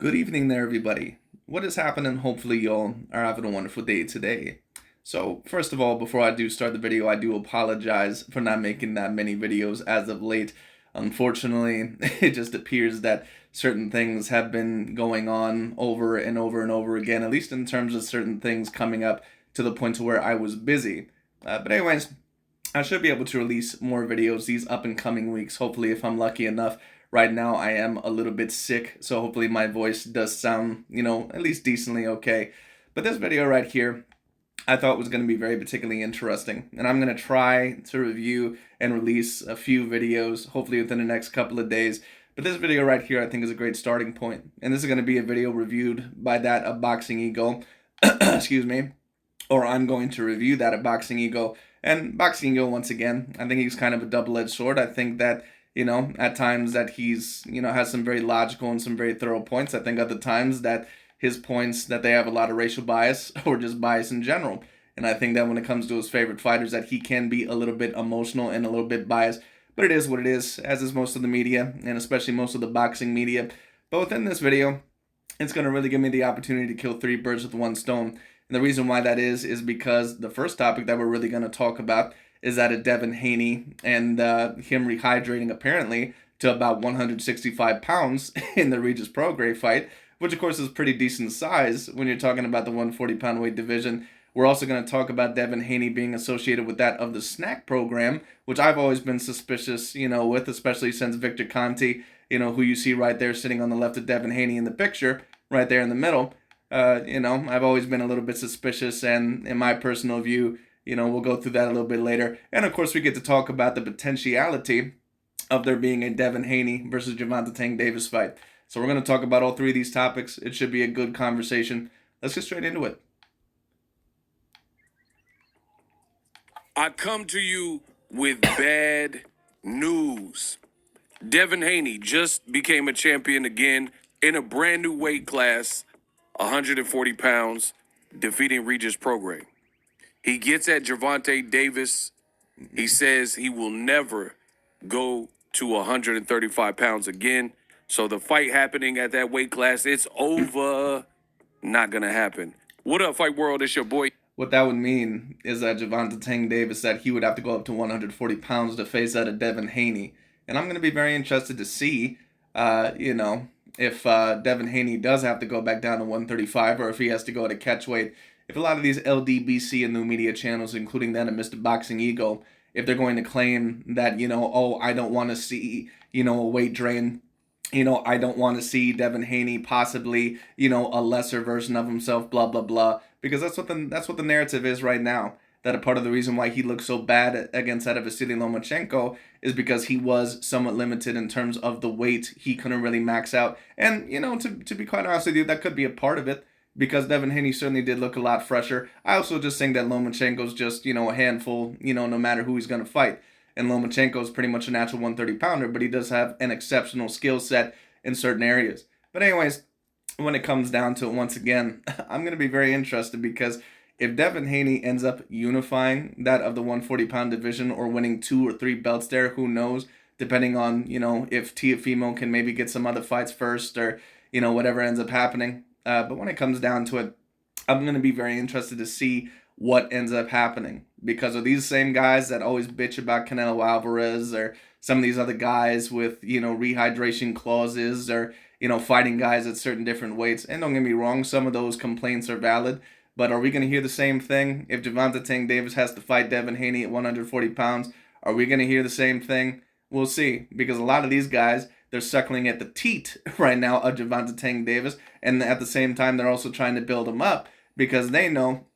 Good evening there, everybody. What is happening? Hopefully, y'all are having a wonderful day today. So, first of all, before I do start the video, I do apologize for not making that many videos as of late. Unfortunately, it just appears that certain things have been going on over and over and over again, at least in terms of certain things coming up to the point to where I was busy. But anyways, I should be able to release more videos these up and coming weeks, hopefully, if I'm lucky enough. Right now, I am a little bit sick, so hopefully my voice does sound, at least decently okay. But this video right here, I thought was going to be very particularly interesting, and I'm going to try to review and release a few videos, hopefully within the next couple of days. But this video right here, I think, is a great starting point, and this is going to be a video reviewed by that of Boxing Ego, excuse me, or I'm going to review that at Boxing Ego. And Boxing Ego, once again, I think he's kind of a double-edged sword. I think that, at times that he's, has some very logical and some very thorough points. I think other times that his points that they have a lot of racial bias or just bias in general. And I think that when it comes to his favorite fighters, that he can be a little bit emotional and a little bit biased. But it is what it is, as is most of the media, and especially most of the boxing media. But within this video, it's going to really give me the opportunity to kill three birds with one stone. And the reason why that is because the first topic that we're really going to talk about is that of Devin Haney and him rehydrating apparently to about 165 pounds in the Regis Prograis fight, which of course is pretty decent size when you're talking about the 140-pound weight division. We're also going to talk about Devin Haney being associated with that of the snack program, which I've always been suspicious, with, especially since Victor Conti, who you see right there sitting on the left of Devin Haney in the picture, right there in the middle. I've always been a little bit suspicious, and in my personal view, we'll go through that a little bit later. And of course, we get to talk about the potentiality of there being a Devin Haney versus Gervonta Tank Davis fight. So we're going to talk about all three of these topics. It should be a good conversation. Let's get straight into it. I come to you with bad news. Devin Haney just became a champion again in a brand new weight class, 140 pounds, defeating Regis Prograis. He gets at Gervonta Davis. He says he will never go to 135 pounds again. So the fight happening at that weight class, it's over. Not going to happen. What up, Fight World? It's your boy. What that would mean is that Gervonta Tank Davis said he would have to go up to 140 pounds to face out of Devin Haney. And I'm going to be very interested to see, if Devin Haney does have to go back down to 135 or if he has to go to catch weight. If a lot of these LDBC and new media channels, including that of Mr. Boxing Ego, if they're going to claim that, I don't want to see, a weight drain. I don't want to see Devin Haney possibly, a lesser version of himself, blah, blah, blah. Because that's what the narrative is right now. That a part of the reason why he looked so bad against that of Vasily Lomachenko is because he was somewhat limited in terms of the weight he couldn't really max out. And, to be quite honest with you, that could be a part of it. Because Devin Haney certainly did look a lot fresher. I also just think that Lomachenko's just, a handful, no matter who he's going to fight. And Lomachenko is pretty much a natural 130-pounder, but he does have an exceptional skill set in certain areas. But anyways, when it comes down to it, once again, I'm going to be very interested because if Devin Haney ends up unifying that of the 140-pound division or winning 2 or 3 belts there, who knows, depending on, if Tiafimo can maybe get some other fights first or, whatever ends up happening. But when it comes down to it, I'm going to be very interested to see what ends up happening. Because of these same guys that always bitch about Canelo Alvarez or some of these other guys with, rehydration clauses or, fighting guys at certain different weights. And don't get me wrong, some of those complaints are valid. But are we going to hear the same thing if Gervonta Tank Davis has to fight Devin Haney at 140 pounds? Are we going to hear the same thing? We'll see. Because a lot of these guys, they're suckling at the teat right now of Gervonta Tank Davis. And at the same time, they're also trying to build him up because they know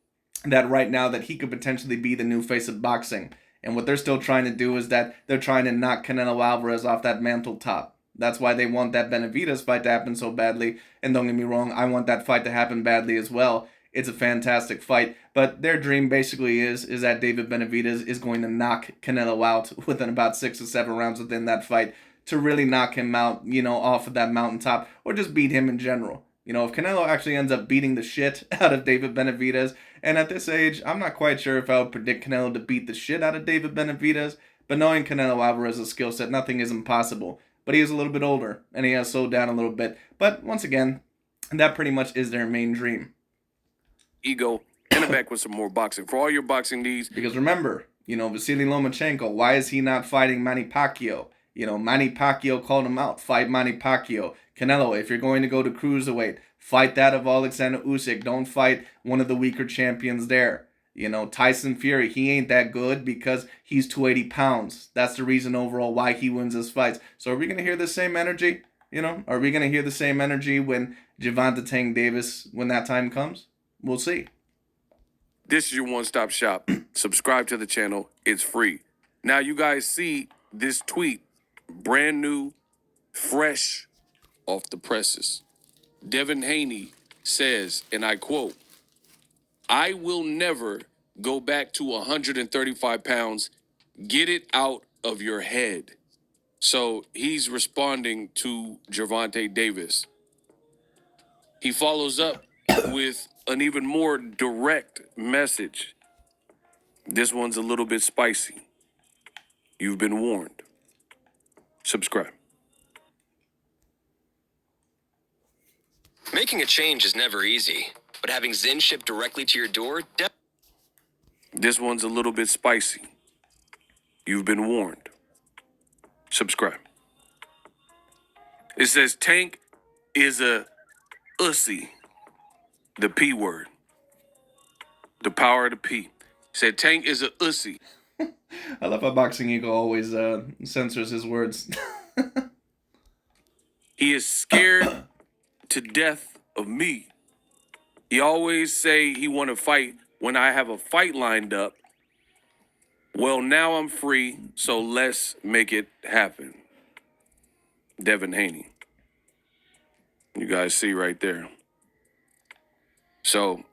that right now that he could potentially be the new face of boxing. And what they're still trying to do is that they're trying to knock Canelo Alvarez off that mantle top. That's why they want that Benavidez fight to happen so badly. And don't get me wrong, I want that fight to happen badly as well. It's a fantastic fight. But their dream basically is that David Benavidez is going to knock Canelo out within about 6 or 7 rounds within that fight to really knock him out, off of that mountaintop or just beat him in general. If Canelo actually ends up beating the shit out of David Benavidez, and at this age, I'm not quite sure if I would predict Canelo to beat the shit out of David Benavidez, but knowing Canelo Alvarez's skill set, nothing is impossible. But he is a little bit older, and he has slowed down a little bit. But once again, that pretty much is their main dream. Ego, and I'm back with some more boxing. For all your boxing needs. Because remember, Vasily Lomachenko, why is he not fighting Manny Pacquiao? Manny Pacquiao called him out. Fight Manny Pacquiao. Canelo, if you're going to go to cruiserweight, fight that of Alexander Usyk. Don't fight one of the weaker champions there. Tyson Fury, he ain't that good because he's 280 pounds. That's the reason overall why he wins his fights. So are we going to hear the same energy? Are we going to hear the same energy when Gervonta Tank Davis, when that time comes? We'll see. This is your one-stop shop. Subscribe to the channel. It's free. Now you guys see this tweet, brand new, fresh, off the presses. Devin Haney says, and I quote, "I will never go back to 135 pounds. Get it out of your head." So he's responding to Gervonta Davis. He follows up with an even more direct message. This one's a little bit spicy. You've been warned. Subscribe. Making a change is never easy, but having Zen shipped directly to your door... This one's a little bit spicy. You've been warned. Subscribe. It says Tank is a ussy. The P word. The power of the P. Said Tank is a ussy. I love how Boxing Eagle always censors his words. He is scared to death of me. He always say he want to fight when I have a fight lined up. Well, now I'm free, so let's make it happen. Devin Haney. You guys see right there. So,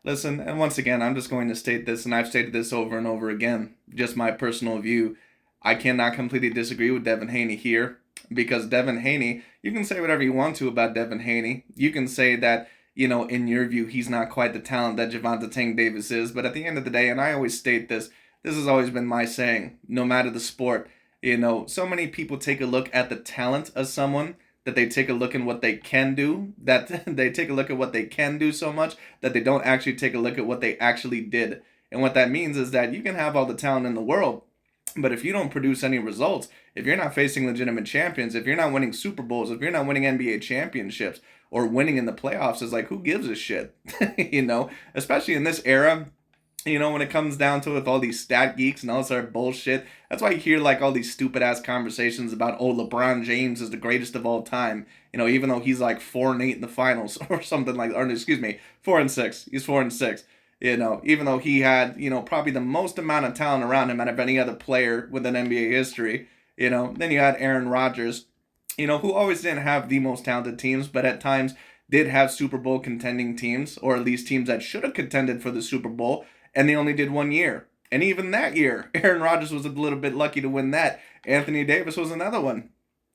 listen, and once again, I'm just going to state this, and I've stated this over and over again, just my personal view. I cannot completely disagree with Devin Haney here, because Devin Haney, you can say whatever you want to about Devin Haney. You can say that, in your view, he's not quite the talent that Gervonta Tank Davis is, but at the end of the day, and I always state this, this has always been my saying, no matter the sport, so many people take a look at the talent of someone, that they take a look at what they can do, that they take a look at what they can do so much that they don't actually take a look at what they actually did. And what that means is that you can have all the talent in the world, but if you don't produce any results, if you're not facing legitimate champions, if you're not winning Super Bowls, if you're not winning NBA championships or winning in the playoffs, it's like, who gives a shit? Especially in this era, when it comes down to it with all these stat geeks and all this other bullshit. That's why you hear like all these stupid ass conversations about, oh, LeBron James is the greatest of all time. Even though he's like 4-8 in the finals or something like, or excuse me, 4-6. He's 4-6. Even though he had, probably the most amount of talent around him out of any other player within NBA history. Then you had Aaron Rodgers, who always didn't have the most talented teams, but at times did have Super Bowl contending teams, or at least teams that should have contended for the Super Bowl. And they only did 1 year. And even that year, Aaron Rodgers was a little bit lucky to win that. Anthony Davis was another one.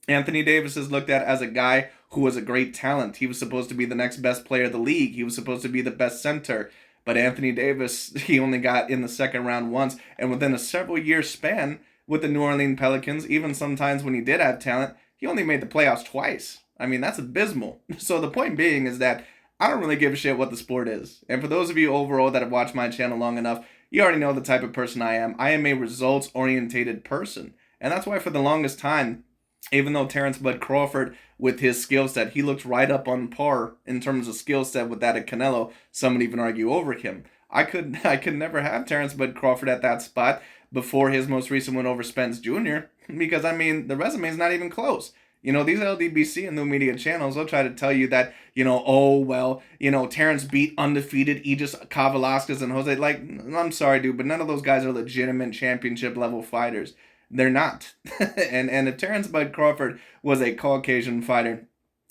Anthony Davis is looked at as a guy who was a great talent. He was supposed to be the next best player of the league. He was supposed to be the best center. But Anthony Davis, he only got in the second round once. And within a several year span with the New Orleans Pelicans, even sometimes when he did have talent, he only made the playoffs twice. I mean, that's abysmal. So the point being is that I don't really give a shit what the sport is. And for those of you overall that have watched my channel long enough, you already know the type of person I am. I am a results-orientated person. And that's why for the longest time, even though Terrence Bud Crawford, with his skill set, he looks right up on par in terms of skill set with that of Canelo. Some would even argue over him. I could never have Terrence Bud Crawford at that spot before his most recent win over Spence Jr. Because, the resume is not even close. These LDBC and new media channels, they'll try to tell you that, Terrence beat undefeated Aegis Kavalaskas and Jose. Like, I'm sorry, dude, but none of those guys are legitimate championship level fighters. They're not. and if Terrence Bud Crawford was a Caucasian fighter,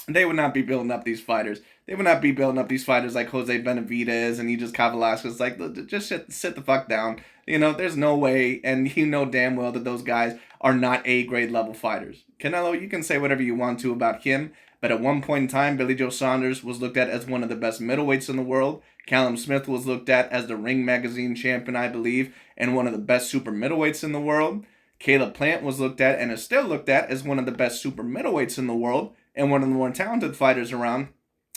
they would not be building up these fighters. They would not be building up these fighters like Jose Benavidez and Aegis Kavalaskas. Like, just sit the fuck down. There's no way, and you know damn well that those guys are not A-grade level fighters. Canelo, you can say whatever you want to about him, but at one point in time, Billy Joe Saunders was looked at as one of the best middleweights in the world. Callum Smith was looked at as the Ring Magazine champion, I believe, and one of the best super middleweights in the world. Caleb Plant was looked at and is still looked at as one of the best super middleweights in the world and one of the more talented fighters around.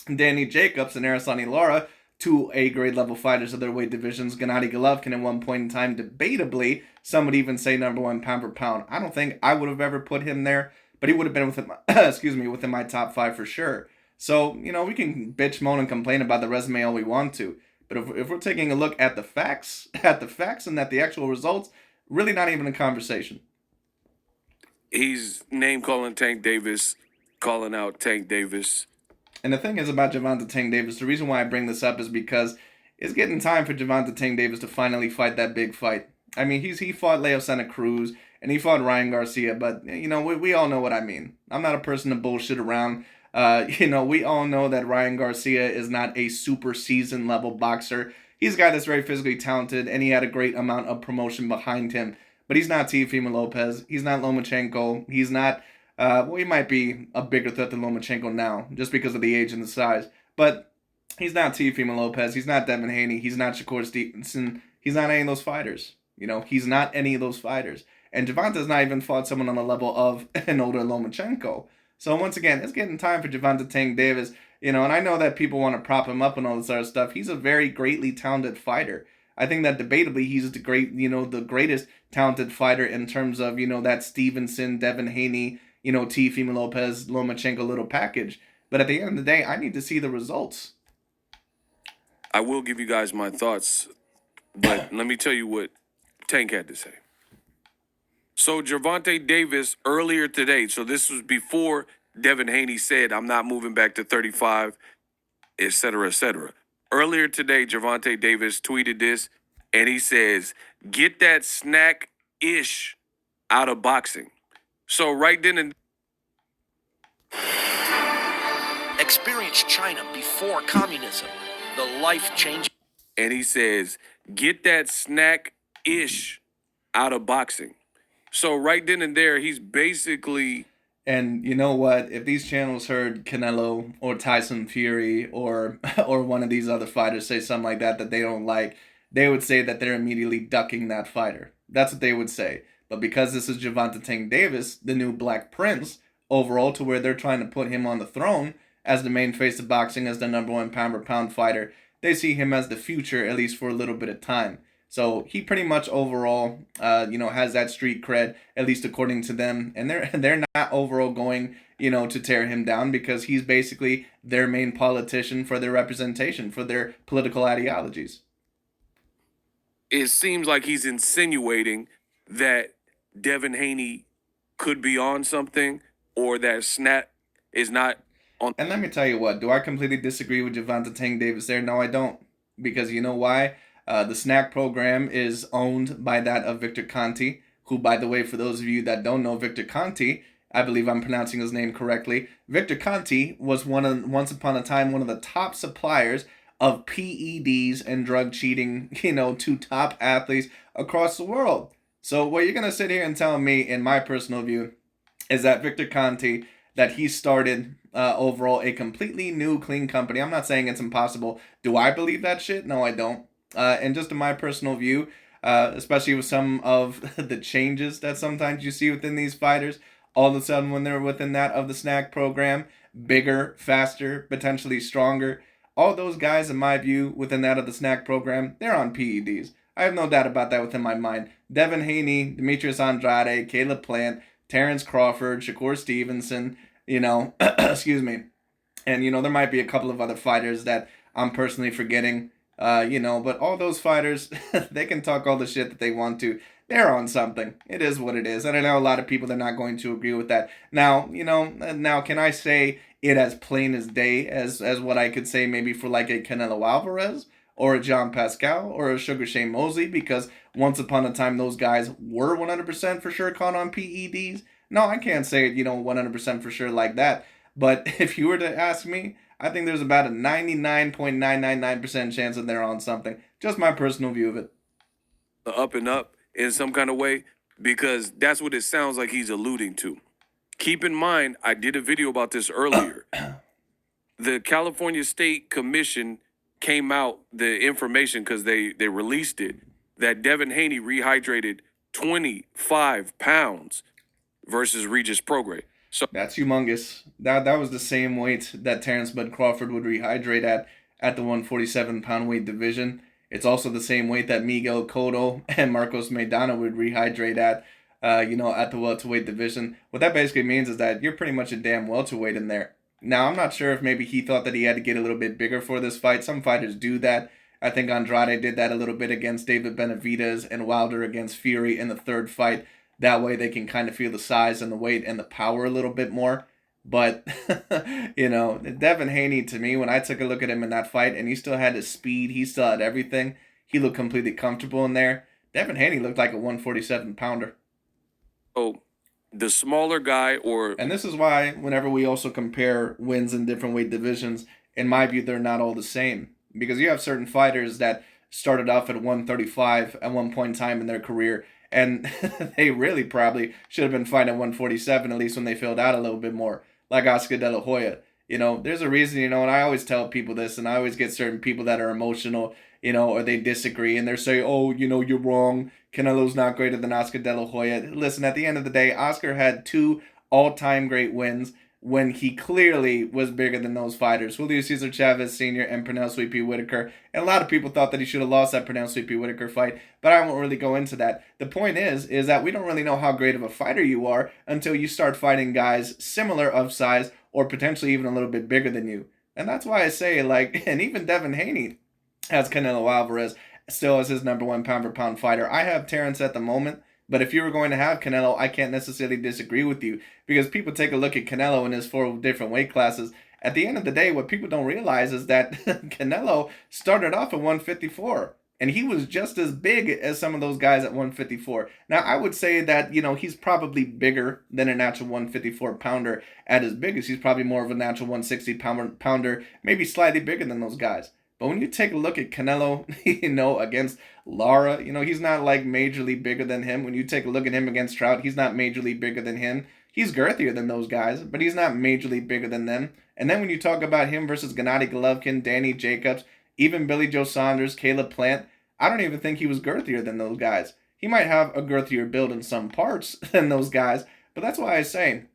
Danny Jacobs and Arasani Lara, two A-grade level fighters of their weight divisions. Gennady Golovkin at one point in time, debatably, some would even say number one pound for pound. I don't think I would have ever put him there, but he would have been within my, excuse me, within my top five for sure. So, we can bitch, moan, and complain about the resume all we want to. But if we're taking a look at the facts, and at the actual results, really not even a conversation. He's name calling Tank Davis, calling out Tank Davis. And the thing is about Gervonta Tank Davis, the reason why I bring this up is because it's getting time for Gervonta Tank Davis to finally fight that big fight. I mean, he fought Leo Santa Cruz and he fought Ryan Garcia, but we all know what I mean. I'm not a person to bullshit around. We all know that Ryan Garcia is not a super seasoned level boxer. He's a guy that's very physically talented, and he had a great amount of promotion behind him. But he's not Teofimo Lopez. He's not Lomachenko. He's not. He might be a bigger threat than Lomachenko now, just because of the age and the size. But he's not Teofimo Lopez. He's not Devin Haney. He's not Shakur Stevenson. He's not any of those fighters. He's not any of those fighters. And Gervonta's not even fought someone on the level of an older Lomachenko. So once again, it's getting time for Gervonta Tank Davis. And I know that people want to prop him up and all this other stuff. He's a very greatly talented fighter. I think that debatably he's the greatest talented fighter in terms of, that Stevenson, Devin Haney, Teofimo Lopez, Lomachenko little package. But at the end of the day, I need to see the results. I will give you guys my thoughts, but let me tell you what Tank had to say. So Gervonta Davis earlier today, so this was before Devin Haney said, I'm not moving back to 35, et cetera, et cetera. Earlier today, Gervonta Davis tweeted this, and he says, get that snack-ish out of boxing. So right then and Experience China before communism, the life-changing. And he says, get that snack-ish out of boxing. So right then and there, he's basically... And you know what? If these channels heard Canelo or Tyson Fury or one of these other fighters say something like that they don't like, they would say that they're immediately ducking that fighter. That's what they would say. But because this is Gervonta Tank Davis, the new Black Prince, overall to where they're trying to put him on the throne as the main face of boxing, as the number one pound for pound fighter, they see him as the future, at least for a little bit of time. So he pretty much overall, has that street cred, at least according to them. And they're not overall going, to tear him down because he's basically their main politician for their representation, for their political ideologies. It seems like he's insinuating that Devin Haney could be on something or that Snap is not on. And let me tell you what, do I completely disagree with Gervonta Tank Davis there? No, I don't. Because you know why? The snack program is owned by that of Victor Conti, who, by the way, for those of you that don't know Victor Conti, I believe I'm pronouncing his name correctly. Victor Conti was once upon a time one of the top suppliers of PEDs and drug cheating, to top athletes across the world. So what you're going to sit here and tell me, in my personal view, is that Victor Conti, that he started overall a completely new, clean company. I'm not saying it's impossible. Do I believe that shit? No, I don't. And just in my personal view, especially with some of the changes that sometimes you see within these fighters, all of a sudden when they're within that of the snack program, bigger, faster, potentially stronger, all those guys, in my view, within that of the snack program, they're on PEDs. I have no doubt about that within my mind. Devin Haney, Demetrius Andrade, Caleb Plant, Terrence Crawford, Shakur Stevenson, excuse me. And, there might be a couple of other fighters that I'm personally forgetting. But all those fighters, they can talk all the shit that they want to. They're on something. It is what it is. And I know a lot of people, they're not going to agree with that. Now, now can I say it as plain as day as what I could say maybe for like a Canelo Alvarez or a John Pascal or a Sugar Shane Mosley? Because once upon a time, those guys were 100% for sure caught on PEDs. No, I can't say it, 100% for sure like that. But if you were to ask me, I think there's about a 99.999% chance that they're on something. Just my personal view of it. Up and up in some kind of way, because that's what it sounds like he's alluding to. Keep in mind, I did a video about this earlier. The California State Commission came out, the information, because they released it, that Devin Haney rehydrated 25 pounds versus Regis Prograis. So That's humongous. That was the same weight that Terrence Bud Crawford would rehydrate at the 147-pound weight division. It's also the same weight that Miguel Cotto and Marcos Maidana would rehydrate at, at the welterweight division. What that basically means is that you're pretty much a damn welterweight in there. Now, I'm not sure if maybe he thought that he had to get a little bit bigger for this fight. Some fighters do that. I think Andrade did that a little bit against David Benavidez and Wilder against Fury in the third fight. That way they can kind of feel the size and the weight and the power a little bit more. But, Devin Haney, to me, when I took a look at him in that fight, and he still had his speed, he still had everything, he looked completely comfortable in there. Devin Haney looked like a 147-pounder. oh, the smaller guy, or And this is why, whenever we also compare wins in different weight divisions, in my view, they're not all the same. Because you have certain fighters that started off at 135 at one point in time in their career, and they really probably should have been fighting at 147, at least when they filled out a little bit more, like Oscar De La Hoya. There's a reason, and I always tell people this, and I always get certain people that are emotional, or they disagree, and they're saying, oh, you're wrong. Canelo's not greater than Oscar De La Hoya. Listen, at the end of the day, Oscar had two all-time great wins when he clearly was bigger than those fighters, Julio Cesar Chavez Sr. and Pernell Sweet Pea Whitaker. And a lot of people thought that he should have lost that Pernell Sweet Pea Whitaker fight, but I won't really go into that. The point is that we don't really know how great of a fighter you are until you start fighting guys similar of size or potentially even a little bit bigger than you. And that's why I say, and even Devin Haney has Canelo Alvarez still as his number one pound-for-pound fighter. I have Terrence at the moment. But if you were going to have Canelo, I can't necessarily disagree with you, because people take a look at Canelo in his 4 different weight classes. At the end of the day, what people don't realize is that Canelo started off at 154, and he was just as big as some of those guys at 154. Now, I would say that, he's probably bigger than a natural 154 pounder at his biggest. He's probably more of a natural 160 pounder, maybe slightly bigger than those guys. But when you take a look at Canelo, against Lara, he's not like majorly bigger than him. When you take a look at him against Trout, he's not majorly bigger than him. He's girthier than those guys, but he's not majorly bigger than them. And then when you talk about him versus Gennady Golovkin, Danny Jacobs, even Billy Joe Saunders, Caleb Plant, I don't even think he was girthier than those guys. He might have a girthier build in some parts than those guys, but that's why I say,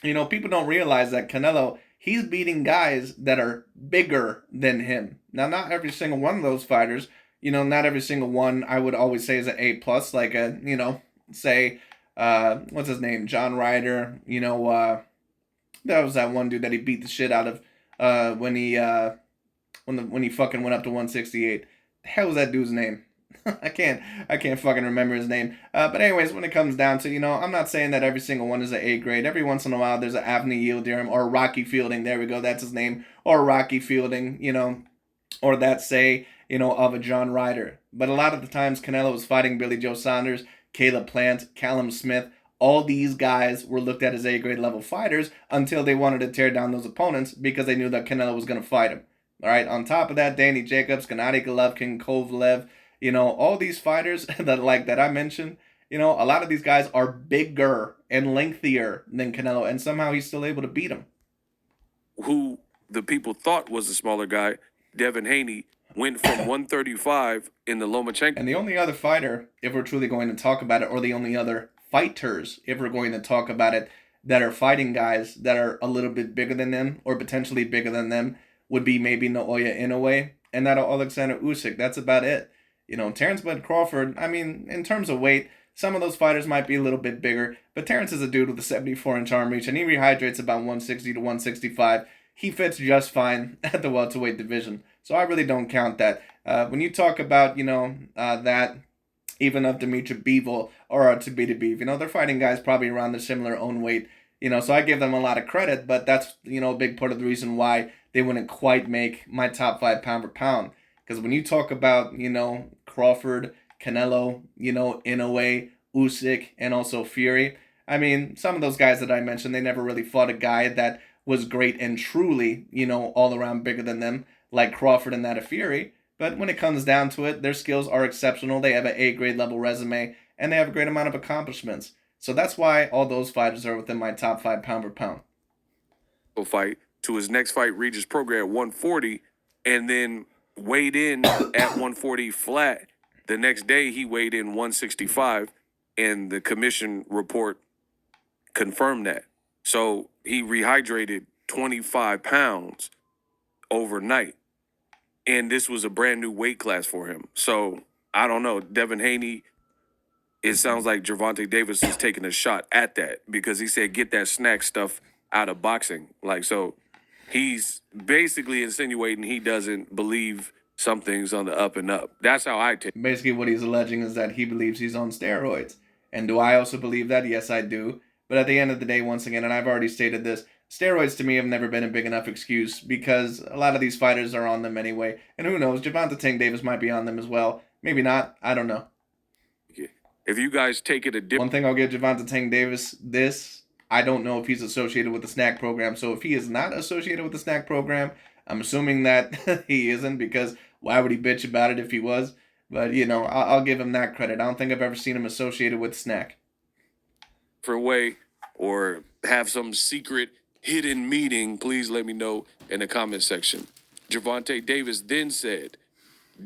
people don't realize that Canelo, he's beating guys that are bigger than him. Now, not every single one of those fighters, not every single one I would always say is an A+, like say, what's his name? John Ryder, that was that one dude that he beat the shit out of when he fucking went up to 168. The hell was that dude's name? I can't fucking remember his name. But anyways, when it comes down to, I'm not saying that every single one is an A grade. Every once in a while, there's an Avni Yildirim or Rocky Fielding. There we go. That's his name. Or Rocky Fielding, or that, say, of a John Ryder. But a lot of the times, Canelo was fighting Billy Joe Saunders, Caleb Plant, Callum Smith. All these guys were looked at as A-grade level fighters until they wanted to tear down those opponents because they knew that Canelo was going to fight him. All right. On top of that, Danny Jacobs, Gennady Golovkin, Kovalev, all these fighters that I mentioned, a lot of these guys are bigger and lengthier than Canelo, and somehow he's still able to beat him. who the people thought was the smaller guy, Devin Haney, went from 135 in the Lomachenko. And the only other fighter, if we're truly going to talk about it, or the only other fighters, if we're going to talk about it, that are fighting guys that are a little bit bigger than them, or potentially bigger than them, would be maybe Naoya Inoue and that Alexander Usyk. That's about it. Terrence Bud Crawford, I mean, in terms of weight, some of those fighters might be a little bit bigger, but Terrence is a dude with a 74-inch arm reach, and he rehydrates about 160 to 165. He fits just fine at the welterweight division, so I really don't count that. When you talk about, that, even of Dimitri Bivol or Tbilibiev, they're fighting guys probably around their similar own weight, so I give them a lot of credit, but that's, a big part of the reason why they wouldn't quite make my top 5 pound for pound. Because when you talk about, Crawford, Canelo, Inoue, Usyk, and also Fury, I mean, some of those guys that I mentioned, they never really fought a guy that was great and truly, all around bigger than them, like Crawford and that of Fury. But when it comes down to it, their skills are exceptional. They have an A-grade level resume, and they have a great amount of accomplishments. So that's why all those fighters are within my top 5 pound for pound. Fight to his next fight, Regis Prograis at 140, and then weighed in at 140 flat. The next day, he weighed in 165, and the commission report confirmed that. So he rehydrated 25 pounds overnight. And this was a brand new weight class for him. So I don't know. Devin Haney, it sounds like Gervonta Davis is taking a shot at that because he said, get that snack stuff out of boxing. Like, so he's basically insinuating he doesn't believe something's on the up and up. That's how I take it. Basically, what he's alleging is that he believes he's on steroids. And do I also believe that? Yes, I do. But at the end of the day, once again, and I've already stated this, steroids to me have never been a big enough excuse because a lot of these fighters are on them anyway. And who knows, Gervonta Tank Davis might be on them as well. Maybe not. I don't know. If you guys take it a different... One thing I'll give Gervonta Tank Davis, I don't know if he's associated with the snack program. So if he is not associated with the snack program, I'm assuming that he isn't, because why would he bitch about it if he was? But, I'll give him that credit. I don't think I've ever seen him associated with snack. way or have some secret hidden meaning, please let me know in the comment section. Gervonta Davis then said,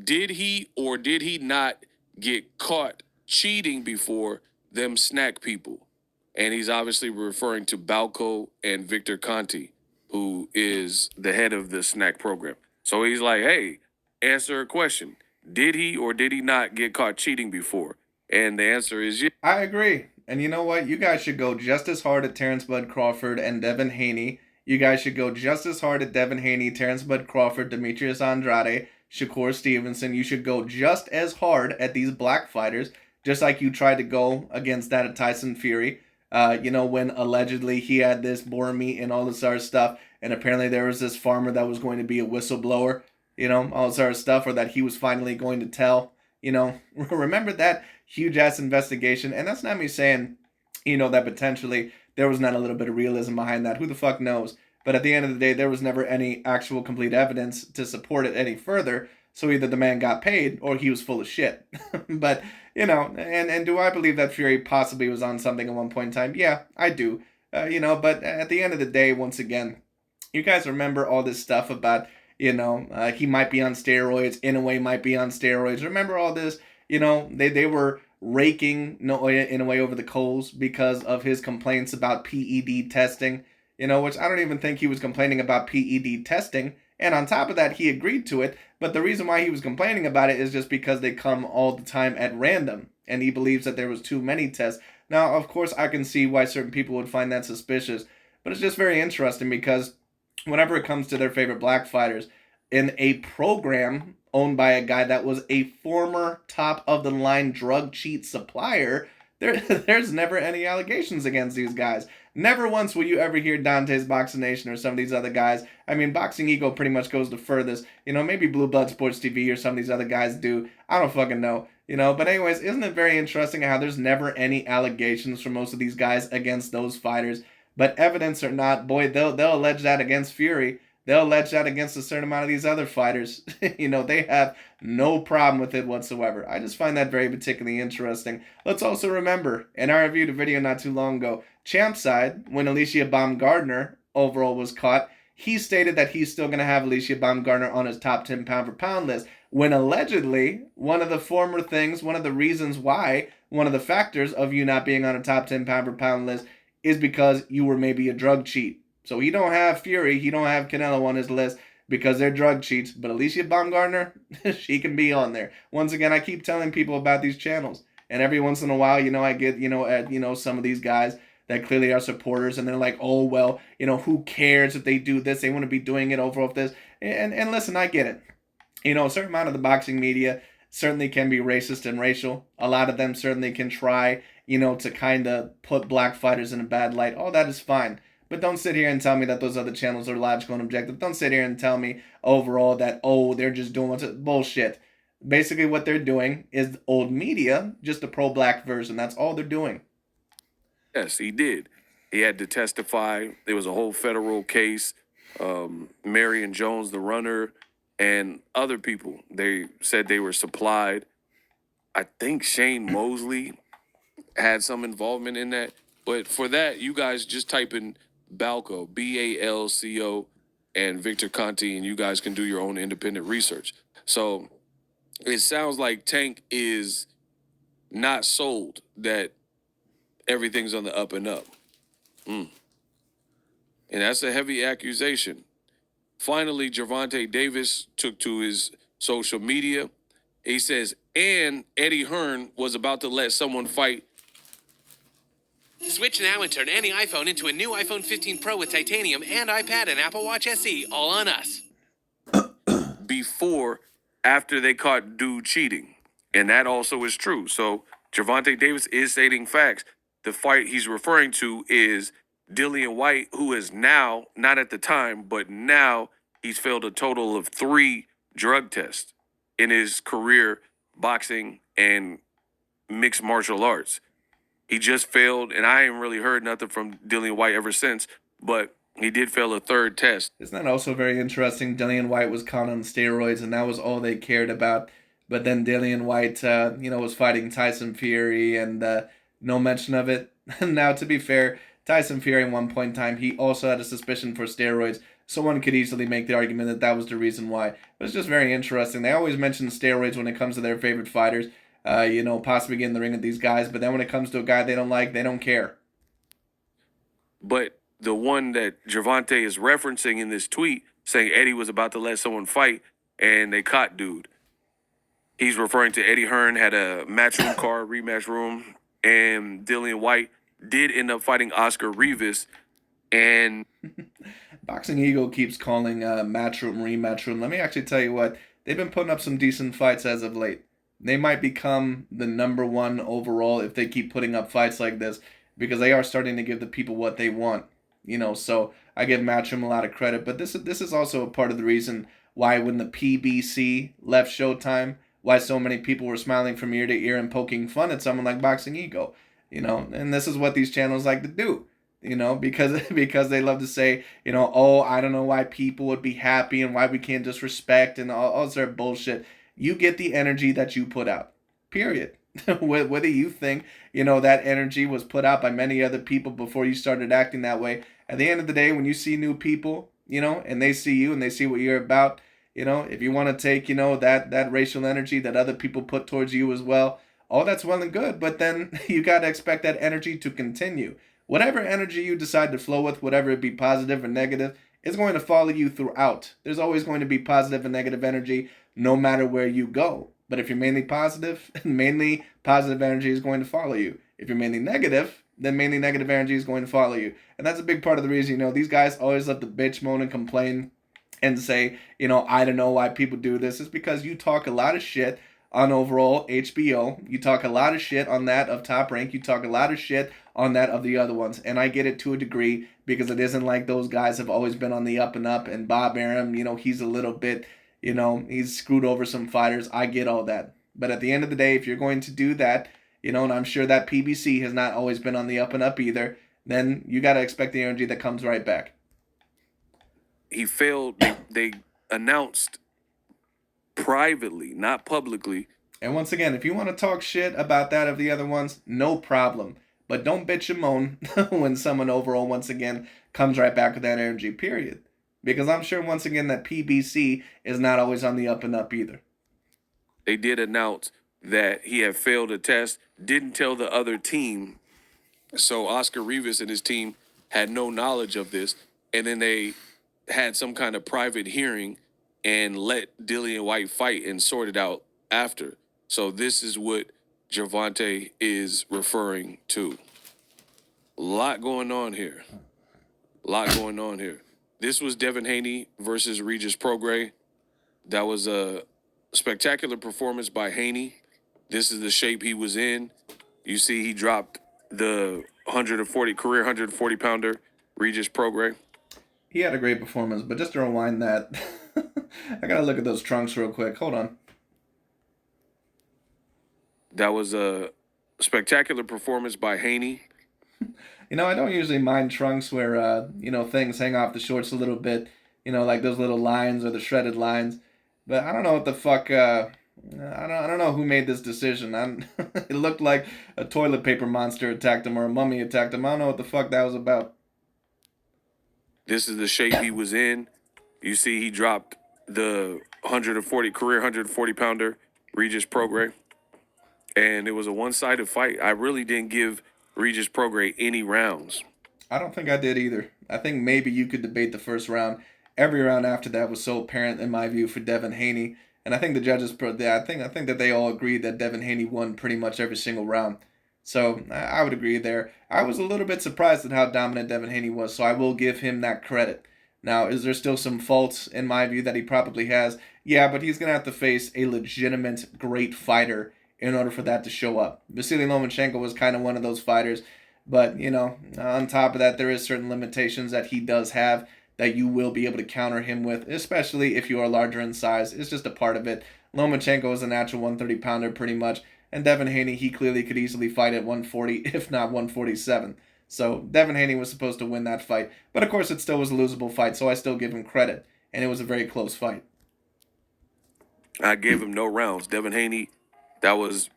did he or did he not get caught cheating before them snack people? And he's obviously referring to Balco and Victor Conti, who is the head of the snack program. So he's like, hey, answer a question. Did he or did he not get caught cheating before? And the answer is yes. I agree. And you know what? You guys should go just as hard at Terrence Bud Crawford and Devin Haney. You guys should go just as hard at Devin Haney, Terrence Bud Crawford, Demetrius Andrade, Shakur Stevenson. You should go just as hard at these black fighters, just like you tried to go against that of Tyson Fury. When allegedly he had this boar meat and all this other stuff, and apparently there was this farmer that was going to be a whistleblower, all this other stuff, or that he was finally going to tell. Remember that huge ass investigation? And that's not me saying, that potentially there was not a little bit of realism behind that. Who the fuck knows? But at the end of the day, there was never any actual complete evidence to support it any further. So either the man got paid or he was full of shit. But, and do I believe that Fury possibly was on something at one point in time? Yeah, I do. But at the end of the day, once again, you guys remember all this stuff about, he might be on steroids, Inoue might be on steroids. Remember all this? They were raking Inoue over the coals because of his complaints about PED testing, which I don't even think he was complaining about PED testing. And on top of that, he agreed to it. But the reason why he was complaining about it is just because they come all the time at random. And he believes that there was too many tests. Now, of course, I can see why certain people would find that suspicious. But it's just very interesting because whenever it comes to their favorite black fighters, in a program owned by a guy that was a former top-of-the-line drug cheat supplier, there's never any allegations against these guys. Never once will you ever hear Dante's Boxing Nation or some of these other guys. I mean, Boxing Ego pretty much goes the furthest. Maybe Blue Blood Sports TV or some of these other guys do. I don't fucking know. But anyways, isn't it very interesting how there's never any allegations from most of these guys against those fighters? But evidence or not, boy, they'll allege that against Fury. They'll allege that against a certain amount of these other fighters. They have no problem with it whatsoever. I just find that very particularly interesting. Let's also remember, and I reviewed a video not too long ago, Champ's side, when Alicia Baumgardner overall was caught, he stated that he's still going to have Alicia Baumgardner on his top 10 pound for pound list, when allegedly one of the reasons why, one of the factors of you not being on a top 10 pound for pound list is because you were maybe a drug cheat. So he don't have Fury, he don't have Canelo on his list because they're drug cheats. But Alicia Baumgardner, she can be on there. Once again, I keep telling people about these channels. And every once in a while, I get, some of these guys that clearly are supporters. And they're like, oh, well, who cares if they do this? They want to be doing it over with this. And listen, I get it. A certain amount of the boxing media certainly can be racist and racial. A lot of them certainly can try, to kind of put black fighters in a bad light. All that is fine. But don't sit here and tell me that those other channels are logical and objective. Don't sit here and tell me overall that, they're just doing what's bullshit. Basically what they're doing is old media, just a pro-black version. That's all they're doing. Yes, he did. He had to testify. There was a whole federal case. Marion Jones, the runner, and other people, they said they were supplied. I think Shane Mosley had some involvement in that. But for that, you guys just type in Balco, Balco, and Victor Conti, and you guys can do your own independent research. So it sounds like Tank is not sold that everything's on the up and up. And that's a heavy accusation. Finally, Gervonta Davis took to his social media. He says, and Eddie Hearn was about to let someone fight. Switch now and turn any iPhone into a new iPhone 15 Pro with titanium and iPad and Apple Watch SE, all on us. Before, after they caught dude cheating. And that also is true. So Gervonta Davis is stating facts. The fight he's referring to is Dillian White, who is now, not at the time, but now he's failed a total of 3 drug tests in his career, boxing and mixed martial arts. He just failed, and I ain't really heard nothing from Dillian White ever since, but he did fail a 3rd test. Isn't that also very interesting? Dillian White was caught on steroids, and that was all they cared about. But then Dillian White, was fighting Tyson Fury, and no mention of it. Now, to be fair, Tyson Fury at one point in time, he also had a suspicion for steroids. Someone could easily make the argument that that was the reason why. But it's just very interesting. They always mention steroids when it comes to their favorite fighters, possibly get in the ring with these guys. But then when it comes to a guy they don't like, they don't care. But the one that Gervonta is referencing in this tweet, saying Eddie was about to let someone fight, and they caught dude. He's referring to Eddie Hearn had a matchroom card, rematch room, and Dillian White did end up fighting Oscar Rivas. And Boxing Ego keeps calling matchroom, rematch room. Let me actually tell you what, they've been putting up some decent fights as of late. They might become the number 1 overall if they keep putting up fights like this, because they are starting to give the people what they want. So I give Matchroom a lot of credit. But this is also a part of the reason why when the PBC left Showtime, why so many people were smiling from ear to ear and poking fun at someone like Boxing Ego. And this is what these channels like to do. Because they love to say, oh, I don't know why people would be happy and why we can't just respect and all sort of bullshit. You get the energy that you put out, period. Whether you think, that energy was put out by many other people before you started acting that way. At the end of the day, when you see new people, and they see you and they see what you're about, if you want to take, that racial energy that other people put towards you as well, all that's well and good. But then you got to expect that energy to continue. Whatever energy you decide to flow with, whatever it be positive or negative, is going to follow you throughout. There's always going to be positive and negative energy no matter where you go. But if you're mainly positive, mainly positive energy is going to follow you. If you're mainly negative, then mainly negative energy is going to follow you. And that's a big part of the reason, these guys always love to bitch, moan, and complain and say, I don't know why people do this. It's because you talk a lot of shit on overall HBO. You talk a lot of shit on that of Top Rank. You talk a lot of shit on that of the other ones. And I get it to a degree, because it isn't like those guys have always been on the up and up. And Bob Arum, he's a little bit, he's screwed over some fighters. I get all that. But at the end of the day, if you're going to do that, and I'm sure that PBC has not always been on the up and up either, then you got to expect the energy that comes right back. He failed. They announced privately, not publicly. And once again, if you want to talk shit about that of the other ones, no problem. But don't bitch and moan when someone overall, once again, comes right back with that energy, period. Because I'm sure, once again, that PBC is not always on the up and up either. They did announce that he had failed a test, didn't tell the other team. So Oscar Rivas and his team had no knowledge of this. And then they had some kind of private hearing and let Dillian White fight and sort it out after. So this is what Gervonta is referring to. A lot going on here. This was Devin Haney versus Regis Prograis. That was a spectacular performance by Haney. This is the shape he was in. You see he dropped the career 140 pounder, Regis Prograis. He had a great performance, but just to rewind that, I gotta look at those trunks real quick. Hold on. That was a spectacular performance by Haney. I don't usually mind trunks where, things hang off the shorts a little bit, like those little lines or the shredded lines. But I don't know what the fuck, I don't know who made this decision. It looked like a toilet paper monster attacked him or a mummy attacked him. I don't know what the fuck that was about. This is the shape he was in. You see he dropped the career 140 pounder, Regis Prograis. And it was a one-sided fight. I really didn't give Regis Prograis any rounds. I don't think I did either. I think maybe you could debate the first round. Every round after that was so apparent in my view for Devin Haney, and I think the judges, I think that they all agreed that Devin Haney won pretty much every single round. So I would agree there. I was a little bit surprised at how dominant Devin Haney was, so I will give him that credit. Now, is there still some faults in my view that he probably has? Yeah, but he's gonna have to face a legitimate great fighter in order for that to show up. Vasily Lomachenko was kind of one of those fighters, but on top of that, there is certain limitations that he does have that you will be able to counter him with, especially if you are larger in size. It's just a part of it. Lomachenko is a natural 130 pounder pretty much, and Devin Haney, he clearly could easily fight at 140, if not 147. So Devin Haney was supposed to win that fight, but of course it still was a losable fight, so I still give him credit, and it was a very close fight. I gave him no rounds. Devin Haney, that was,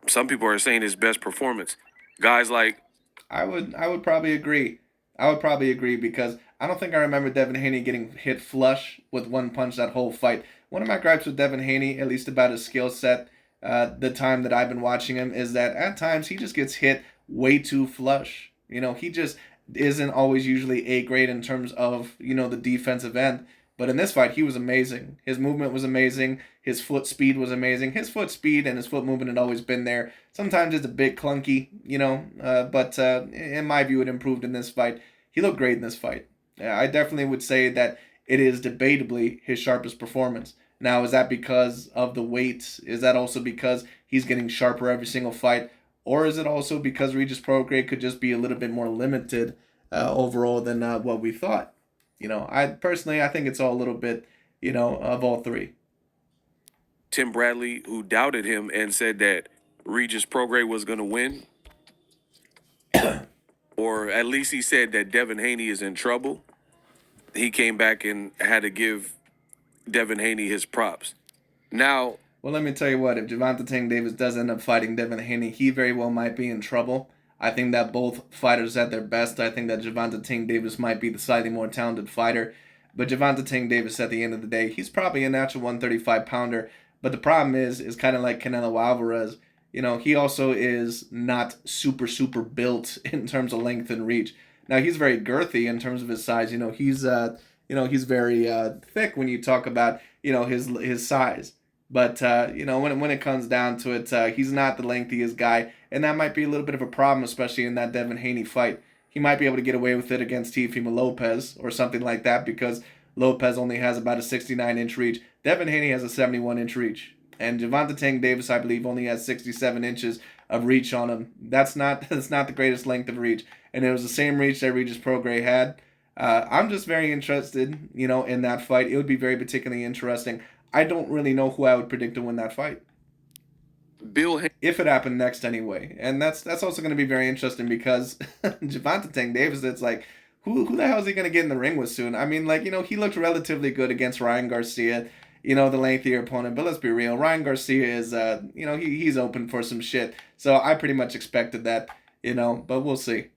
some people are saying, his best performance. Guys like, I would probably agree. I would probably agree because I don't think I remember Devin Haney getting hit flush with one punch that whole fight. One of my gripes with Devin Haney, at least about his skill set, the time that I've been watching him, is that at times he just gets hit way too flush. He just isn't always usually A grade in terms of, the defensive end. But in this fight, he was amazing. His movement was amazing. His foot speed was amazing. His foot speed and his foot movement had always been there. Sometimes it's a bit clunky, but in my view, it improved in this fight. He looked great in this fight. I definitely would say that it is debatably his sharpest performance. Now, is that because of the weight? Is that also because he's getting sharper every single fight? Or is it also because Regis Prograis could just be a little bit more limited overall than what we thought? I think it's all a little bit, of all three. Tim Bradley, who doubted him and said that Regis Prograis was going to win, or at least he said that Devin Haney is in trouble. He came back and had to give Devin Haney his props. Now, well, let me tell you what, if Gervonta Tank Davis does end up fighting Devin Haney, he very well might be in trouble. I think that both fighters at their best. I think that Gervonta Tank Davis might be the slightly more talented fighter. But Gervonta Tank Davis, at the end of the day, he's probably a natural 135 pounder. But the problem is kind of like Canelo Alvarez. He also is not super, super built in terms of length and reach. Now, he's very girthy in terms of his size. He's very thick when you talk about, his size. But, when it comes down to it, he's not the lengthiest guy. And that might be a little bit of a problem, especially in that Devin Haney fight. He might be able to get away with it against Teofimo Lopez or something like that because Lopez only has about a 69-inch reach. Devin Haney has a 71-inch reach. And Gervonta Tank Davis, I believe, only has 67 inches of reach on him. That's not the greatest length of reach. And it was the same reach that Regis Prograis had. I'm just very interested, in that fight. It would be very particularly interesting. I don't really know who I would predict to win that fight. If it happened next anyway. And that's also going to be very interesting because Gervonta Tank Davis, it's like, who the hell is he going to get in the ring with soon? I mean, he looked relatively good against Ryan Garcia, the lengthier opponent. But let's be real, Ryan Garcia is, he's open for some shit. So I pretty much expected that, but we'll see.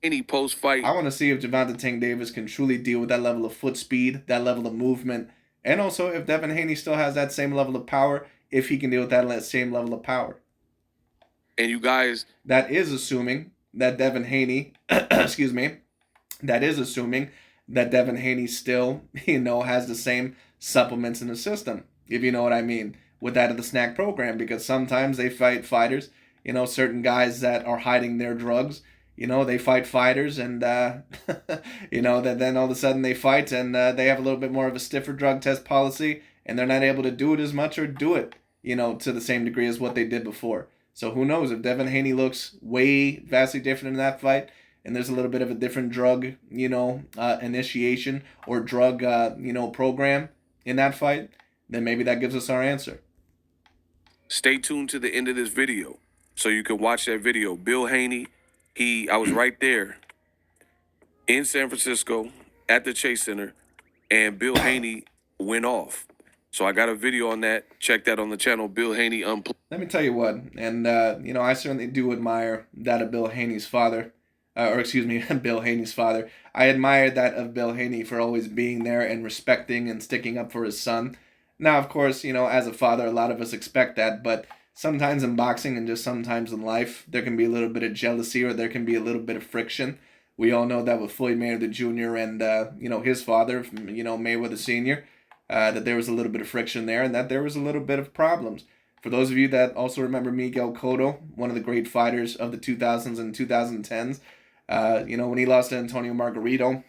Any post-fight, I want to see if Gervonta Tank Davis can truly deal with that level of foot speed, that level of movement, and also if Devin Haney still has that same level of power, if he can deal with that same level of power. And you guys, that is assuming that Devin Haney, excuse me, that is assuming that Devin Haney still, has the same supplements in the system, if you know what I mean, with that of the snack program, because sometimes they fight fighters, certain guys that are hiding their drugs, they fight fighters and, that then all of a sudden they fight and they have a little bit more of a stiffer drug test policy and they're not able to do it as much or do it, to the same degree as what they did before. So who knows if Devin Haney looks way vastly different in that fight and there's a little bit of a different drug, initiation or drug, program in that fight, then maybe that gives us our answer. Stay tuned to the end of this video so you can watch that video. Bill Haney, I was right there in San Francisco at the Chase Center, and Bill Haney went off. So I got a video on that. Check that on the channel, Bill Haney Unplugged. Let me tell you what, and, I certainly do admire that of Bill Haney's father. Bill Haney's father. I admire that of Bill Haney for always being there and respecting and sticking up for his son. Now, of course, as a father, a lot of us expect that, but sometimes in boxing and just sometimes in life, there can be a little bit of jealousy or there can be a little bit of friction We all know that with Floyd Mayweather Jr. and his father, Mayweather Sr., that there was a little bit of friction there, and that there was a little bit of problems. For those of you that also remember Miguel Cotto, one of the great fighters of the 2000s and 2010s, when he lost to Antonio Margarito,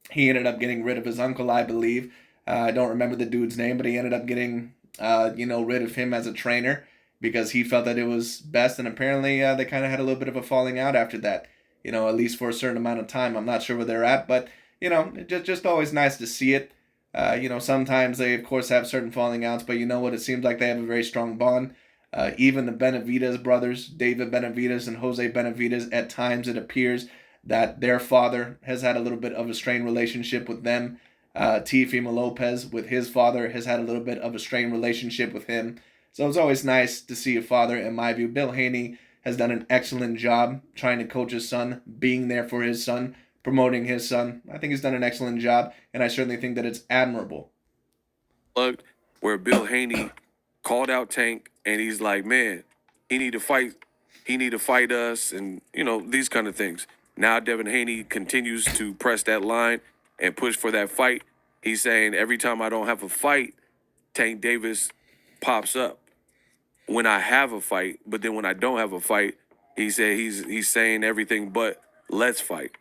he ended up getting rid of his uncle, I believe. I don't remember the dude's name, but he ended up getting, rid of him as a trainer because he felt that it was best. And apparently they kind of had a little bit of a falling out after that, at least for a certain amount of time. I'm not sure where they're at, but, just always nice to see it. Sometimes they, of course, have certain falling outs, but you know what? It seems like they have a very strong bond. Even the Benavidez brothers, David Benavidez and Jose Benavidez, at times it appears that their father has had a little bit of a strained relationship with them. Teofimo Lopez, with his father, has had a little bit of a strained relationship with him. So it's always nice to see a father, in my view. Bill Haney has done an excellent job trying to coach his son, being there for his son, promoting his son. I think he's done an excellent job, and I certainly think that it's admirable. Where Bill Haney called out Tank, and he's like, man, he need to fight us, and, these kind of things. Now Devin Haney continues to press that line and push for that fight. He's saying every time I don't have a fight, Tank Davis pops up. When I have a fight, but then when I don't have a fight, he said he's saying everything but let's fight.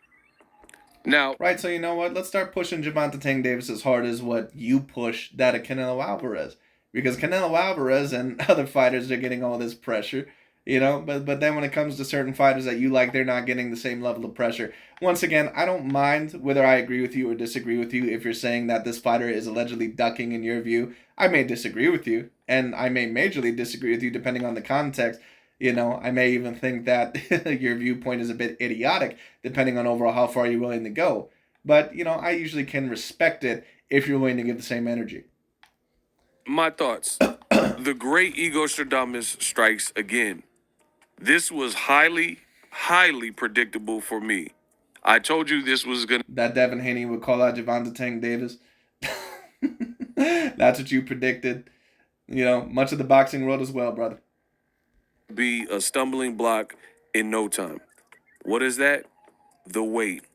Now, right, so you know what? Let's start pushing Gervonta Tank Davis as hard as what you push that of Canelo Alvarez. Because Canelo Alvarez and other fighters are getting all this pressure. But then when it comes to certain fighters that you like, they're not getting the same level of pressure. Once again, I don't mind whether I agree with you or disagree with you if you're saying that this fighter is allegedly ducking in your view. I may disagree with you, and I may majorly disagree with you depending on the context. I may even think that your viewpoint is a bit idiotic depending on overall how far you're willing to go. But, I usually can respect it if you're willing to give the same energy. My thoughts. The great Ego Stradamus strikes again. This was highly, highly predictable for me. I told you this was going to... That Devin Haney would call out Gervonta Tank Davis. That's what you predicted. Much of the boxing world as well, brother. Be a stumbling block in no time. What is that? The weight.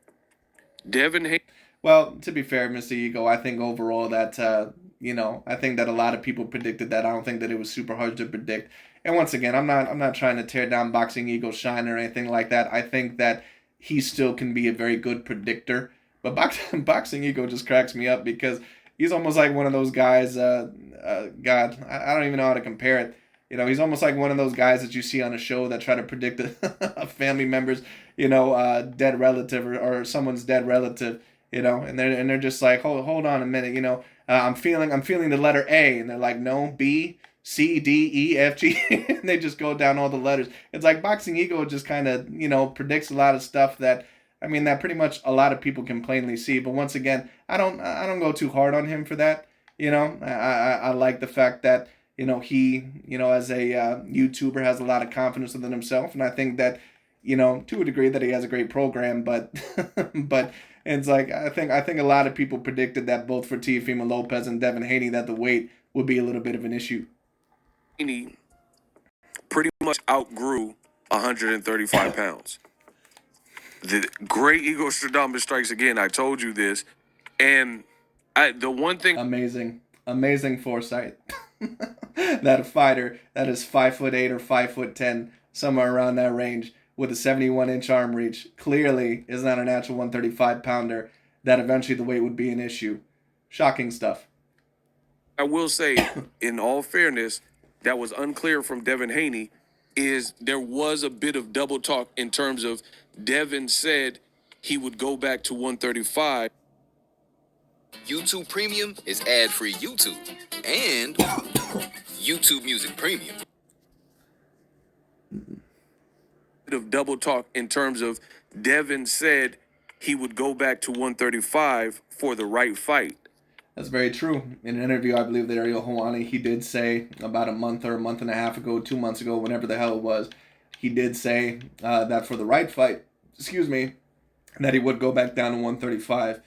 Devin Haney... Well, to be fair, Mr. Ego, I think overall that, I think that a lot of people predicted that. I don't think that it was super hard to predict. And once again, I'm not trying to tear down Boxing Ego's shine or anything like that. I think that he still can be a very good predictor. But Boxing Ego just cracks me up because he's almost like one of those guys, God, I don't even know how to compare it. He's almost like one of those guys that you see on a show that try to predict a family member's, dead relative or someone's dead relative, and they're just like, hold on a minute, I'm feeling the letter A, and they're like, no, B, C, D, E, F, G, and they just go down all the letters. It's like Boxing Ego just kind of, predicts a lot of stuff that pretty much a lot of people can plainly see. But once again, I don't go too hard on him for that. I like the fact that, he, as a YouTuber has a lot of confidence within himself. And I think that, to a degree that he has a great program, but, but it's like, I think a lot of people predicted that both for Teofimo Lopez and Devin Haney that the weight would be a little bit of an issue. Haney pretty much outgrew 135 pounds. The great Ego Stradamus strikes again. I told you this. And the one thing... Amazing foresight. That a fighter that is 5'8" or 5'10", somewhere around that range, with a 71-inch arm reach, clearly is not a natural 135-pounder, that eventually the weight would be an issue. Shocking stuff. I will say, in all fairness, that was unclear from Devin Haney, is there was a bit of double talk in terms of Devin said he would go back to 135. YouTube Premium is ad-free YouTube and YouTube Music Premium. Bit of double talk in terms of Devin said he would go back to 135 for the right fight. That's very true. In an interview, I believe that Ariel Helwani, he did say about a month or a month and a half ago, 2 months ago, whenever the hell it was, he did say that for the right fight, that he would go back down to 135.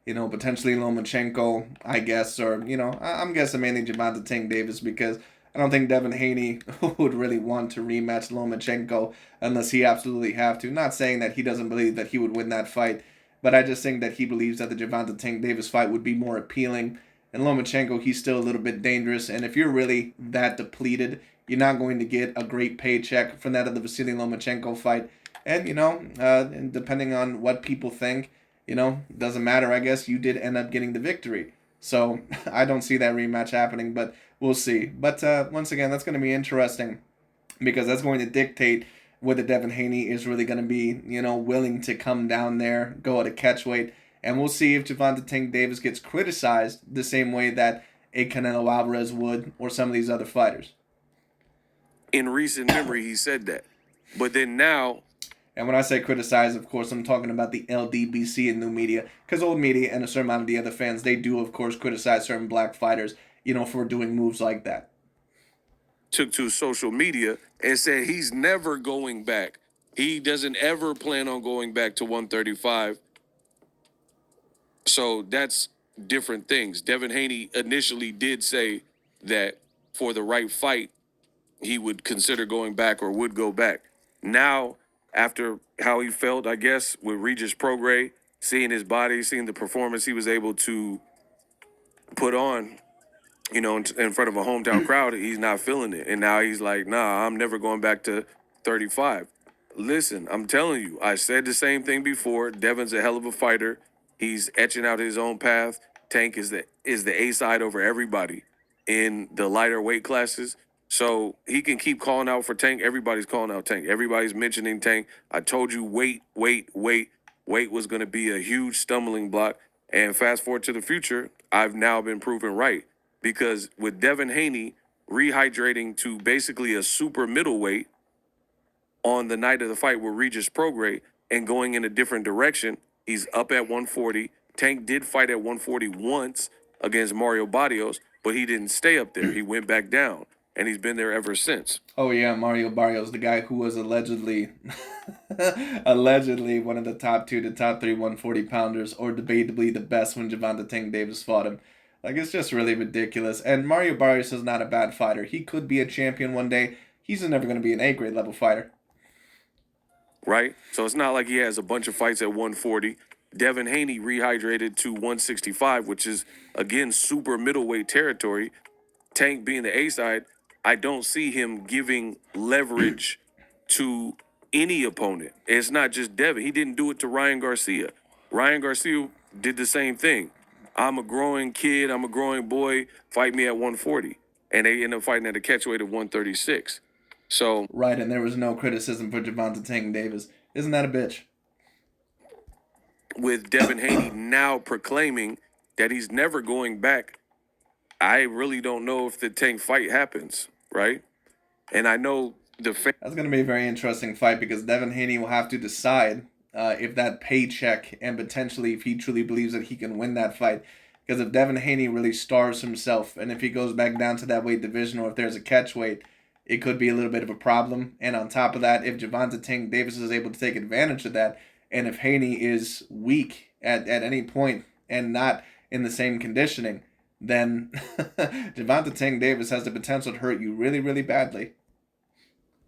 Potentially Lomachenko, I guess, or, I'm guessing mainly Gervonta Tank Davis because, I don't think Devin Haney would really want to rematch Lomachenko unless he absolutely have to. Not saying that he doesn't believe that he would win that fight, but I just think that he believes that the Gervonta Tank Davis fight would be more appealing. And Lomachenko, he's still a little bit dangerous. And if you're really that depleted, you're not going to get a great paycheck from that of the Vasily Lomachenko fight. And, and depending on what people think, doesn't matter. I guess you did end up getting the victory. So I don't see that rematch happening, but we'll see. But once again, that's going to be interesting because that's going to dictate whether Devin Haney is really going to be, willing to come down there, go at a catchweight. And we'll see if Gervonta Tank Davis gets criticized the same way that a Canelo Alvarez would or some of these other fighters. In recent memory, he said that. But then now... And when I say criticize, of course, I'm talking about the LDBC and new media. Because old media and a certain amount of the other fans, they do, of course, criticize certain black fighters, for doing moves like that. Took to social media and said he's never going back. He doesn't ever plan on going back to 135. So that's different things. Devin Haney initially did say that for the right fight, he would consider going back or would go back. Now, after how he felt, I guess, with Regis Prograis, seeing his body, seeing the performance he was able to put on, in front of a hometown crowd, he's not feeling it. And now he's like, nah, I'm never going back to 35. Listen, I'm telling you, I said the same thing before. Devin's a hell of a fighter. He's etching out his own path. Tank is the A side over everybody in the lighter weight classes. So he can keep calling out for Tank. Everybody's calling out Tank. Everybody's mentioning Tank. I told you weight was going to be a huge stumbling block. And fast forward to the future, I've now been proven right. Because with Devin Haney rehydrating to basically a super middleweight on the night of the fight with Regis Prograis and going in a different direction, he's up at 140. Tank did fight at 140 once against Mario Barrios, but he didn't stay up there. He went back down, and he's been there ever since. Oh, yeah, Mario Barrios, the guy who was allegedly one of the top 2 to top 3 140-pounders, or debatably the best when Gervonta Tank Davis fought him. Like, it's just really ridiculous. And Mario Barrios is not a bad fighter. He could be a champion one day. He's never going to be an A-grade level fighter. Right? So it's not like he has a bunch of fights at 140. Devin Haney rehydrated to 165, which is, again, super middleweight territory. Tank being the A side, I don't see him giving leverage to any opponent. It's not just Devin. He didn't do it to Ryan Garcia. Ryan Garcia did the same thing. I'm a growing kid. I'm a growing boy. Fight me at 140. And they end up fighting at a catchweight of 136. So right, and there was no criticism for Gervonta Tank Davis. Isn't that a bitch? With Devin Haney now proclaiming that he's never going back, I really don't know if the Tank fight happens, right? And I know that's going to be a very interesting fight because Devin Haney will have to decide if that paycheck and potentially if he truly believes that he can win that fight. Because if Devin Haney really starves himself and if he goes back down to that weight division or if there's a catchweight, it could be a little bit of a problem. And on top of that, if Gervonta Tank Davis is able to take advantage of that, and if Haney is weak at any point and not in the same conditioning, then Gervonta Tank Davis has the potential to hurt you really, really badly.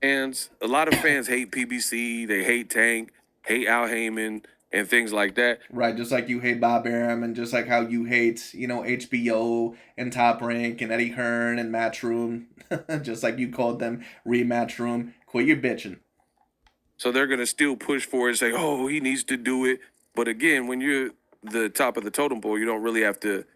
And a lot of fans hate PBC, they hate Tank, hate Al Heyman, and things like that. Right, just like you hate Bob Arum, and just like how you hate, HBO and Top Rank and Eddie Hearn and Matchroom, just like you called them Rematch Room. Quit your bitching. So they're going to still push for it and say, oh, he needs to do it. But again, when you're the top of the totem pole, you don't really have to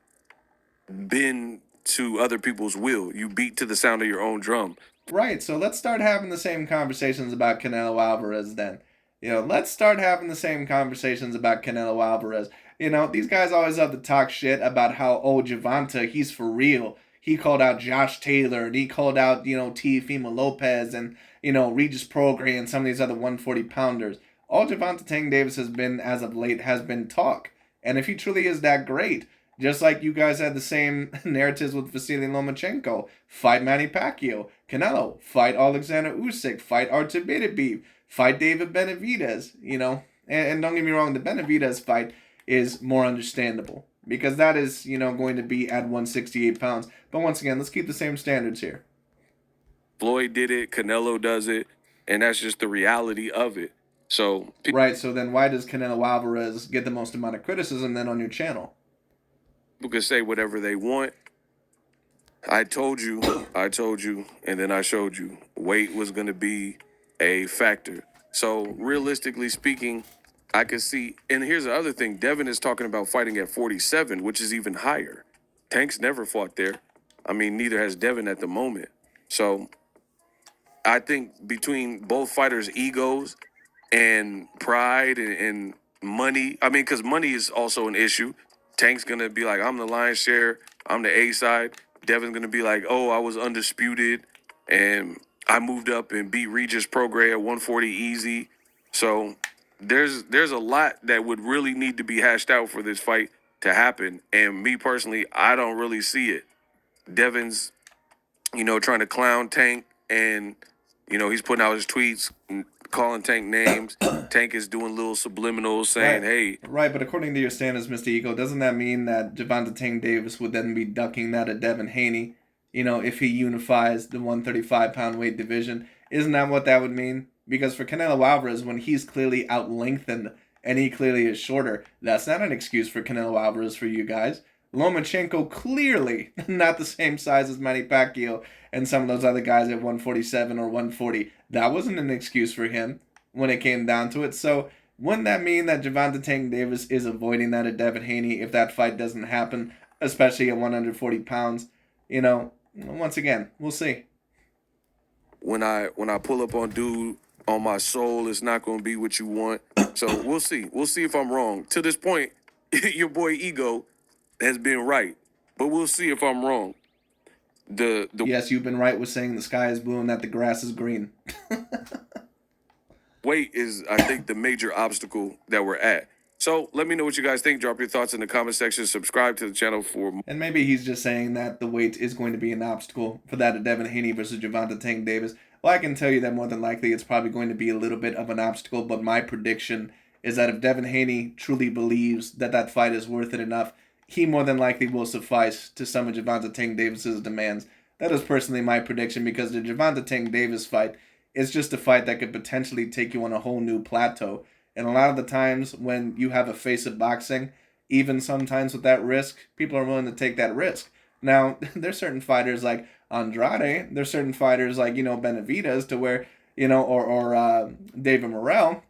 bend to other people's will. You beat to the sound of your own drum. Right, so let's start having the same conversations about Canelo Alvarez then. Let's start having the same conversations about Canelo Alvarez. These guys always love to talk shit about how, Gervonta, he's for real. He called out Josh Taylor, and he called out, Teofimo Lopez, and, Regis Prograis, and some of these other 140-pounders. All Gervonta Tank Davis has been, as of late, has been talk. And if he truly is that great, just like you guys had the same narratives with Vasily Lomachenko, fight Manny Pacquiao. Canelo, fight Alexander Usyk, fight Artur Beterbiev, fight David Benavidez, And don't get me wrong, the Benavidez fight is more understandable because that is, going to be at 168 pounds. But once again, let's keep the same standards here. Floyd did it, Canelo does it, and that's just the reality of it. So Right, so then why does Canelo Alvarez get the most amount of criticism then on your channel? people can say whatever they want. I told you, and then I showed you. Weight was going to be a factor. So realistically speaking, I could see. And here's the other thing: Devin is talking about fighting at 47, which is even higher. Tank's never fought there. I mean, neither has Devin at the moment. So I think between both fighters' egos and pride and money, I mean, because money is also an issue. Tank's gonna be like, I'm the lion's share, I'm the A side. Devin's gonna be like, oh, I was undisputed and I moved up and beat Regis Prograis at 140 easy. So there's a lot that would really need to be hashed out for this fight to happen. And me personally, I don't really see it. Devin's, trying to clown Tank, and he's putting out his tweets, calling Tank names. Tank is doing little subliminals saying, "Hey." Right, but according to your standards, Mr. Ego, doesn't that mean that Gervonta Tank Davis would then be ducking that at Devin Haney? If he unifies the 135-pound weight division, isn't that what that would mean? Because for Canelo Alvarez, when he's clearly out-lengthened and he clearly is shorter, that's not an excuse for Canelo Alvarez for you guys. Lomachenko clearly not the same size as Manny Pacquiao and some of those other guys at 147 or 140. That wasn't an excuse for him when it came down to it. So wouldn't that mean that Gervonta Tank Davis is avoiding that at Devin Haney if that fight doesn't happen, especially at 140 pounds? Once again, we'll see. When I pull up on dude on my soul, it's not going to be what you want. So we'll see. We'll see if I'm wrong. To this point, your boy Ego has been right, but we'll see if I'm wrong. Yes, you've been right with saying the sky is blue and that the grass is green. Weight is, I think, the major obstacle that we're at. So let me know what you guys think. Drop your thoughts in the comment section. Subscribe to the channel for more. And maybe he's just saying that the weight is going to be an obstacle for that of Devin Haney versus Gervonta Tank Davis. Well, I can tell you that more than likely it's probably going to be a little bit of an obstacle, but my prediction is that if Devin Haney truly believes that that fight is worth it enough, he more than likely will suffice to some of Gervonta Tank Davis's demands. That is personally my prediction, because the Gervonta Tank Davis fight is just a fight that could potentially take you on a whole new plateau. And a lot of the times when you have a face of boxing, even sometimes with that risk, people are willing to take that risk. Now, there's certain fighters like Andrade, there's certain fighters like, Benavidez, to where, or David Morrell,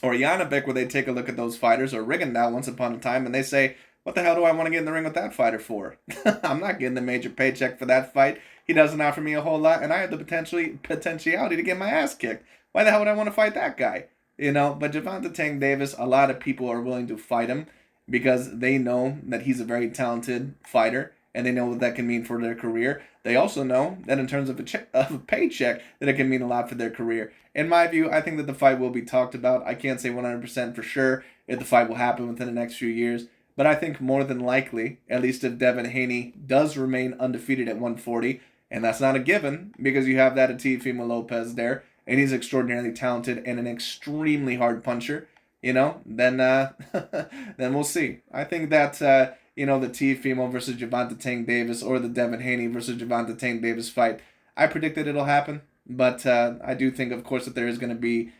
or Janabek, where they take a look at those fighters, or Rigondeaux once upon a time, and they say, what the hell do I want to get in the ring with that fighter for? I'm not getting a major paycheck for that fight. He doesn't offer me a whole lot, and I have the potentiality to get my ass kicked. Why the hell would I want to fight that guy? But Gervonta Tank Davis, a lot of people are willing to fight him because they know that he's a very talented fighter, and they know what that can mean for their career. They also know that in terms of a paycheck, that it can mean a lot for their career. In my view, I think that the fight will be talked about. I can't say 100% for sure if the fight will happen within the next few years, but I think more than likely, at least if Devin Haney does remain undefeated at 140, and that's not a given because you have that Teofimo Lopez there, and he's extraordinarily talented and an extremely hard puncher, then then we'll see. I think that, the Teofimo versus Gervonta Tank Davis, or the Devin Haney versus Gervonta Tank Davis fight, I predict that it'll happen, but I do think, of course, that there is going to be,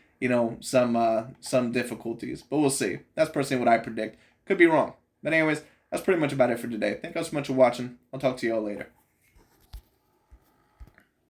some difficulties, but we'll see. That's personally what I predict. Could be wrong. But anyways, that's pretty much about it for today. Thank you so much for watching. I'll talk to you all later.